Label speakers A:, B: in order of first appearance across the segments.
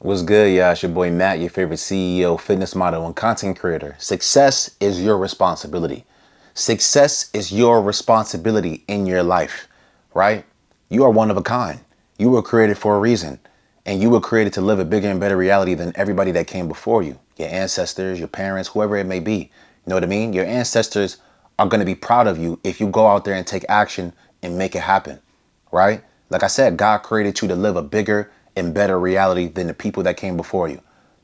A: What's good, y'all? It's your boy Matt, your favorite CEO, fitness model, and content creator. Success is your responsibility. Success is your responsibility in your life, right? You are one of a kind. You were created for a reason, and you were created to live a bigger and better reality than everybody that came before you. Your ancestors, your parents, whoever it may be. You know what I mean? Your ancestors are going to be proud of you if you go out there and take action and make it happen, right? Like I said, God created you to live a bigger and better reality than the people that came before you.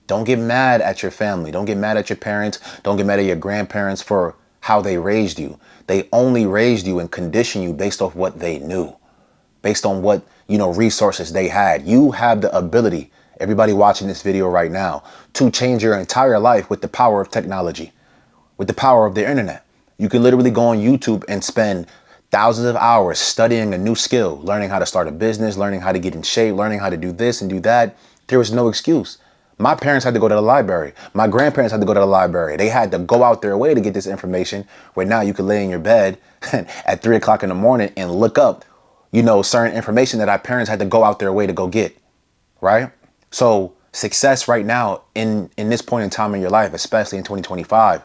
A: Don't get mad at your family. Don't get mad at your parents. Don't get mad at your grandparents for how they raised you. They only raised you and conditioned you based off what they knew, based on what, resources they had. You have the ability, everybody watching this video right now, to change your entire life with the power of technology, with the power of the internet. You can literally go on YouTube and spend thousands of hours studying a new skill, learning how to start a business, learning how to get in shape, learning how to do this and do that. There was no excuse. My parents had to go to the library. My grandparents had to go to the library. They had to go out their way to get this information, where now you could lay in your bed at 3 o'clock in the morning and look up, certain information that our parents had to go out their way to go get, right? So success right now in this point in time in your life, especially in 2025,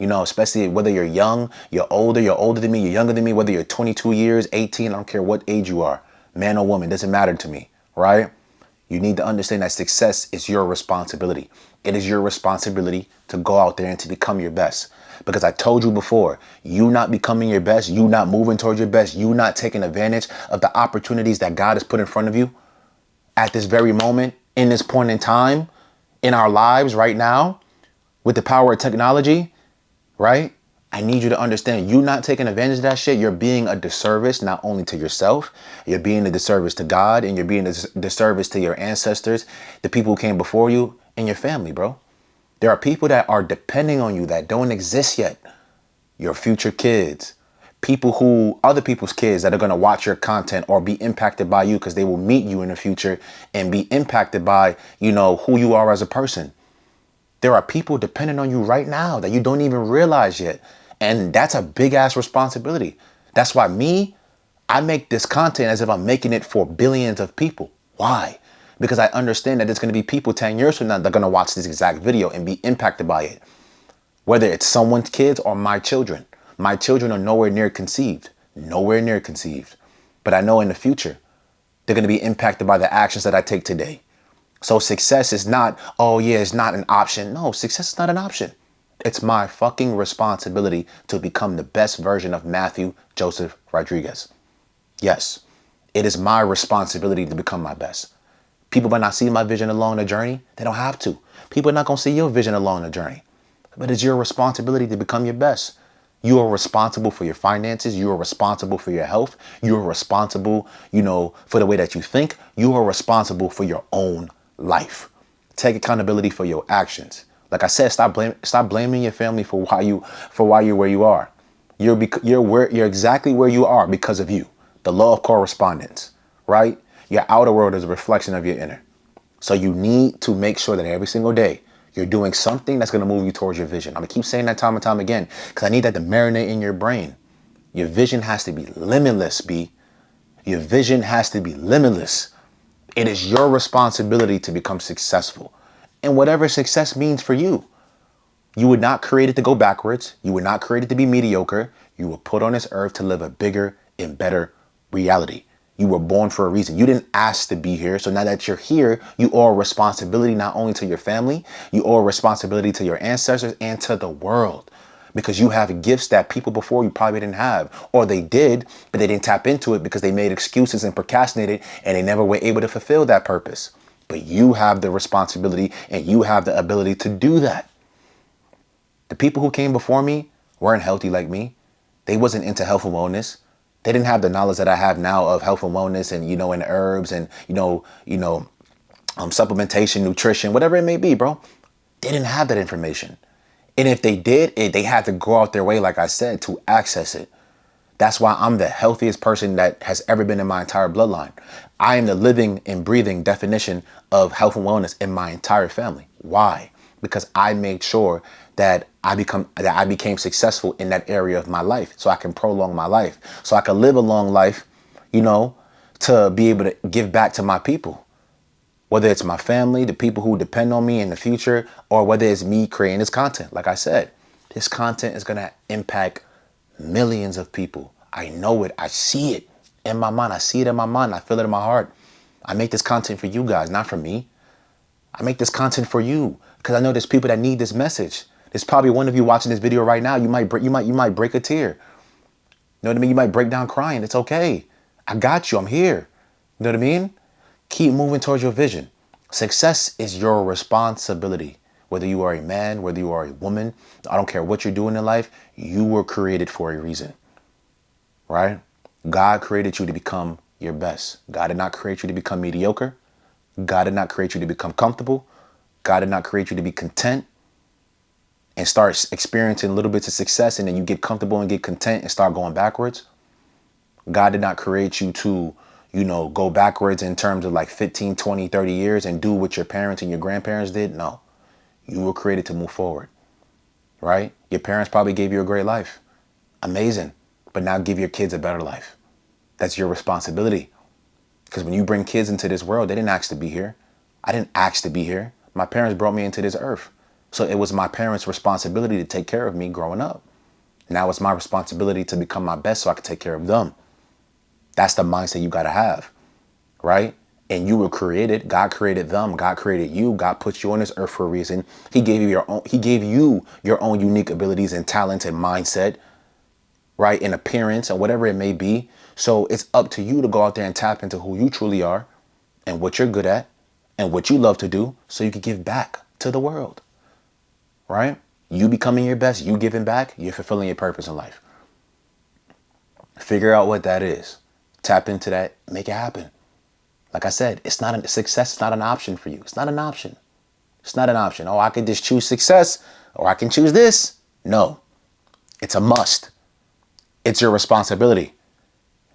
A: especially whether you're young, you're older than me, you're younger than me, whether you're 22 years, 18, I don't care what age you are, man or woman, doesn't matter to me, right? You need to understand that success is your responsibility. It is your responsibility to go out there and to become your best. Because I told you before, you not becoming your best, you not moving towards your best, you not taking advantage of the opportunities that God has put in front of you at this very moment, in this point in time, in our lives right now, with the power of technology, right? I need you to understand, you not taking advantage of that shit, you're being a disservice not only to yourself, you're being a disservice to God, and you're being a disservice to your ancestors, the people who came before you, and your family, bro. There are people that are depending on you that don't exist yet. Your future kids, other people's kids that are going to watch your content or be impacted by you because they will meet you in the future and be impacted by, who you are as a person. There are people depending on you right now that you don't even realize yet. And that's a big ass responsibility. That's why I make this content as if I'm making it for billions of people. Why? Because I understand that there's going to be people 10 years from now that are going to watch this exact video and be impacted by it. Whether it's someone's kids or my children. My children are nowhere near conceived. Nowhere near conceived. But I know in the future, they're going to be impacted by the actions that I take today. So success is not, oh yeah, it's not an option. No, success is not an option. It's my fucking responsibility to become the best version of Matthew Joseph Rodriguez. Yes, it is my responsibility to become my best. People might not see my vision along the journey. They don't have to. People are not going to see your vision along the journey. But it's your responsibility to become your best. You are responsible for your finances. You are responsible for your health. You are responsible, for the way that you think. You are responsible for your own life. Take accountability for your actions. Like I said, stop blaming your family for why you're where you are. You're exactly where you are because of you. The law of correspondence, right? Your outer world is a reflection of your inner. So you need to make sure that every single day you're doing something that's going to move you towards your vision. I'm going to keep saying that time and time again because I need that to marinate in your brain. Your vision has to be limitless, B. Your vision has to be limitless. It is your responsibility to become successful. And whatever success means for you, you were not created to go backwards. You were not created to be mediocre. You were put on this earth to live a bigger and better reality. You were born for a reason. You didn't ask to be here. So now that you're here, you owe a responsibility not only to your family, you owe a responsibility to your ancestors and to the world. Because you have gifts that people before you probably didn't have. Or they did, but they didn't tap into it because they made excuses and procrastinated and they never were able to fulfill that purpose. But you have the responsibility and you have the ability to do that. The people who came before me weren't healthy like me. They wasn't into health and wellness. They didn't have the knowledge that I have now of health and wellness and, and herbs and, supplementation, nutrition, whatever it may be, bro. They didn't have that information. And if they did, they had to go out their way, like I said, to access it. That's why I'm the healthiest person that has ever been in my entire bloodline. I am the living and breathing definition of health and wellness in my entire family. Why? Because I made sure that I became successful in that area of my life so I can prolong my life, so I can live a long life, to be able to give back to my people. Whether it's my family, the people who depend on me in the future, or whether it's me creating this content. Like I said, this content is going to impact millions of people. I know it. I see it in my mind. I see it in my mind. I feel it in my heart. I make this content for you guys, not for me. I make this content for you because I know there's people that need this message. There's probably one of you watching this video right now. You might break a tear. You know what I mean? You might break down crying. It's okay. I got you. I'm here. You know what I mean? Keep moving towards your vision. Success is your responsibility. Whether you are a man, whether you are a woman, I don't care what you're doing in life, you were created for a reason, right? God created you to become your best. God did not create you to become mediocre. God did not create you to become comfortable. God did not create you to be content and start experiencing little bits of success and then you get comfortable and get content and start going backwards. God did not create you to, go backwards in terms of like 15, 20, 30 years and do what your parents and your grandparents did. No, you were created to move forward, right? Your parents probably gave you a great life. Amazing. But now give your kids a better life. That's your responsibility. Because when you bring kids into this world, they didn't ask to be here. I didn't ask to be here. My parents brought me into this earth. So it was my parents' responsibility to take care of me growing up. Now it's my responsibility to become my best so I can take care of them. That's the mindset you got to have, right? And you were created. God created them. God created you. God put you on this earth for a reason. He gave you your own unique abilities and talents and mindset, right? And appearance and whatever it may be. So it's up to you to go out there and tap into who you truly are and what you're good at and what you love to do so you can give back to the world, right? You becoming your best, you giving back, you're fulfilling your purpose in life. Figure out what that is. Tap into that, make it happen. Like I said, success is not an option for you. It's not an option. It's not an option. Oh, I could just choose success or I can choose this. No, it's a must. It's your responsibility.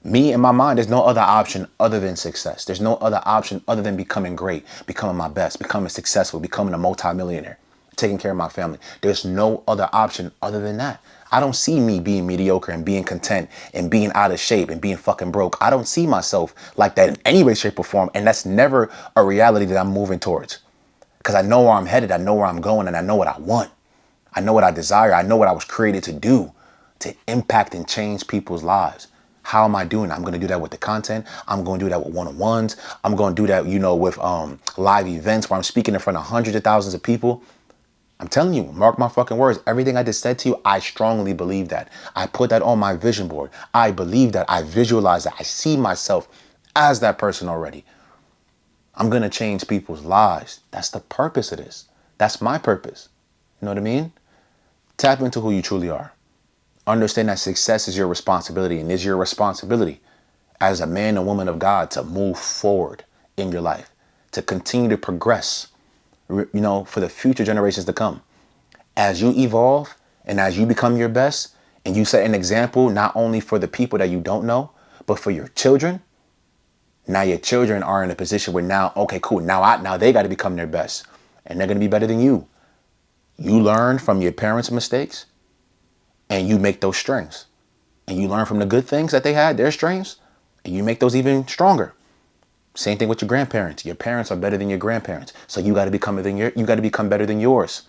A: Me, in my mind, there's no other option other than success. There's no other option other than becoming great, becoming my best, becoming successful, becoming a multimillionaire, taking care of my family. There's no other option other than that. I don't see me being mediocre and being content and being out of shape and being fucking broke. I don't see myself like that in any way, shape, or form. And that's never a reality that I'm moving towards. Because I know where I'm headed. I know where I'm going and I know what I want. I know what I desire. I know what I was created to do, to impact and change people's lives. How am I doing that? I'm going to do that with the content. I'm going to do that with one-on-ones. I'm going to do that, with live events where I'm speaking in front of hundreds of thousands of people. I'm telling you, mark my fucking words. Everything I just said to you, I strongly believe that. I put that on my vision board. I believe that. I visualize that. I see myself as that person already. I'm going to change people's lives. That's the purpose of this. That's my purpose. You know what I mean? Tap into who you truly are. Understand that success is your responsibility and is your responsibility as a man and woman of God to move forward in your life, to continue to progress, for the future generations to come. As you evolve and as you become your best and you set an example, not only for the people that you don't know, but for your children. Now your children are in a position where now, okay, cool. Now they got to become their best and they're going to be better than you. You learn from your parents' mistakes. And you make those strengths. And you learn from the good things that they had, their strengths, and you make those even stronger. Same thing with your grandparents. Your parents are better than your grandparents. So you got to become better than yours.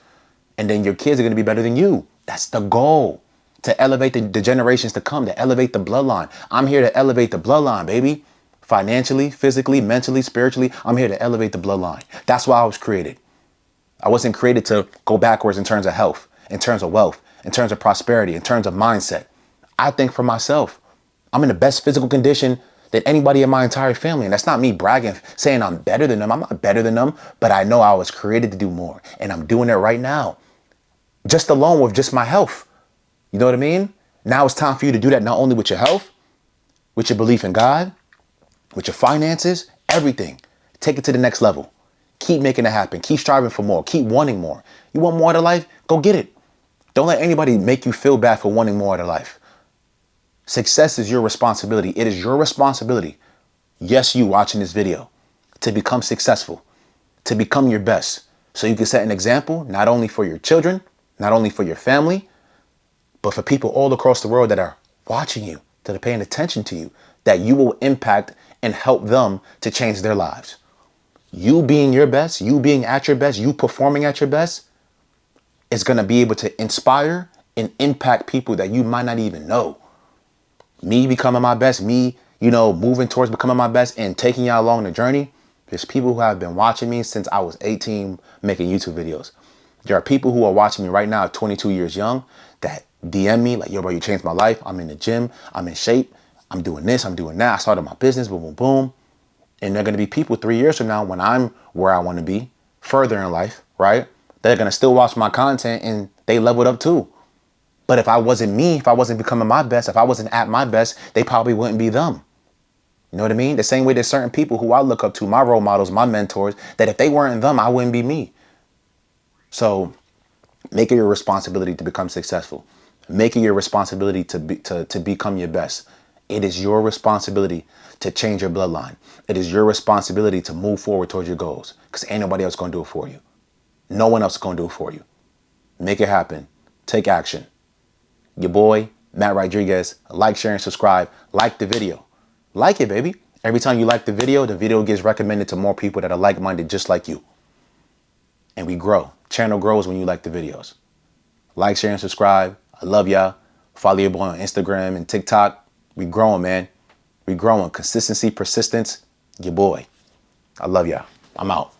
A: And then your kids are going to be better than you. That's the goal. To elevate the generations to come, to elevate the bloodline. I'm here to elevate the bloodline, baby. Financially, physically, mentally, spiritually, I'm here to elevate the bloodline. That's why I was created. I wasn't created to go backwards in terms of health, in terms of wealth, in terms of prosperity, in terms of mindset. I think for myself, I'm in the best physical condition than anybody in my entire family. And that's not me bragging, saying I'm better than them. I'm not better than them, but I know I was created to do more. And I'm doing it right now. Just alone with just my health. You know what I mean? Now it's time for you to do that not only with your health, with your belief in God, with your finances, everything. Take it to the next level. Keep making it happen. Keep striving for more. Keep wanting more. You want more out of life? Go get it. Don't let anybody make you feel bad for wanting more out of life. Success is your responsibility. It is your responsibility. Yes, you watching this video, to become successful, to become your best. So you can set an example, not only for your children, not only for your family, but for people all across the world that are watching you, that are paying attention to you, that you will impact and help them to change their lives. You being your best, you being at your best, you performing at your best is going to be able to inspire and impact people that you might not even know. Me becoming my best, me, moving towards becoming my best and taking y'all along the journey. There's people who have been watching me since I was 18 making YouTube videos. There are people who are watching me right now at 22 years young that DM me like, yo, bro, you changed my life. I'm in the gym. I'm in shape. I'm doing this. I'm doing that. I started my business. Boom, boom, boom. And they're going to be people 3 years from now when I'm where I want to be further in life, right? They're going to still watch my content and they leveled up too. But if I wasn't me, if I wasn't becoming my best, if I wasn't at my best, they probably wouldn't be them. You know what I mean? The same way there's certain people who I look up to, my role models, my mentors, that if they weren't them, I wouldn't be me. So make it your responsibility to become successful. Make it your responsibility to become your best. It is your responsibility to change your bloodline. It is your responsibility to move forward towards your goals because ain't nobody else going to do it for you. No one else is going to do it for you. Make it happen. Take action. Your boy, Matt Rodriguez. Like, share, and subscribe. Like the video. Like it, baby. Every time you like the video gets recommended to more people that are like-minded just like you. And we grow. Channel grows when you like the videos. Like, share, and subscribe. I love y'all. Follow your boy on Instagram and TikTok. We growing, man. We growing. Consistency, persistence. Your boy. I love y'all. I'm out.